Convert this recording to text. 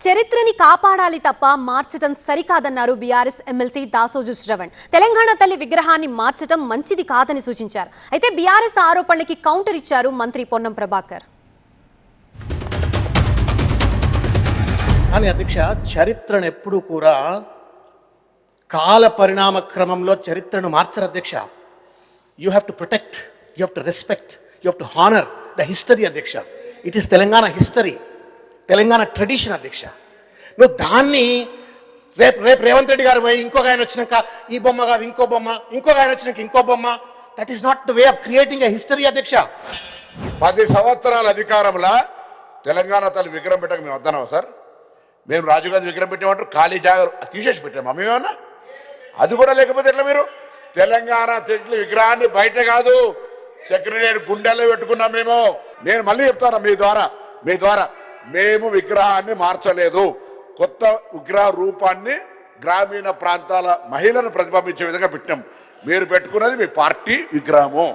చరిత్రని కాపాడాలి తప్ప మార్చటం సరికాదన్నారు బీఆర్ఎస్ ఎమ్మెల్సీ దాసోజు శ్రవణ్. తెలంగాణ తల్లి విగ్రహాన్ని మార్చటం మంచిది కాదని సూచించారు. అయితే బీఆర్ఎస్ ఆరోపణలకి కౌంటర్ ఇచ్చారు మంత్రి పొన్నం ప్రభాకర్. కానీ అధ్యక్ష, చరిత్రను ఎప్పుడు కూడా కాల పరిణామ క్రమంలో చరిత్రను మార్చరు అధ్యక్ష. You have to protect, you have to respect, you have to honour the history అధ్యక్ష. It is Telangana history, Telangana tradition అధ్యక్ష. నువ్వు దాన్ని రేపు రేవంత్ రెడ్డి గారు పోయి ఇంకొక ఆయన వచ్చినాక ఈ బొమ్మ కాదు ఇంకో బొమ్మ, ఇంకొక ఆయన వచ్చినాక ఇంకో బొమ్మ, that is not the way of creating a history అధ్యక్ష. 10 సంవత్సరాల అధికారంలో తెలంగాణ తల్లి విగ్రహం పెట్టక మేము వద్దన్నాం సార్. మేము రాజీవ్ గాంధీ విగ్రహం పెట్టామంటారు, ఖాళీ జాగా తీసేసి పెట్టాము. మేమేమన్నా అది కూడా లేకపోతే ఎట్లా? మీరు తెలంగాణ తల్లి విగ్రహాన్ని బయట కాదు సెక్రటరీ గుండెల్లో పెట్టుకున్నాం మేము. నేను మళ్ళీ చెప్తాను మీ ద్వారా మేము విగ్రహాన్ని మార్చలేదు. కొత్త విగ్రహ రూపాన్ని గ్రామీణ ప్రాంతాల మహిళలను ప్రతిబింబించే విధంగా పెట్టినాం. మీరు పెట్టుకున్నది మీ పార్టీ విగ్రహము.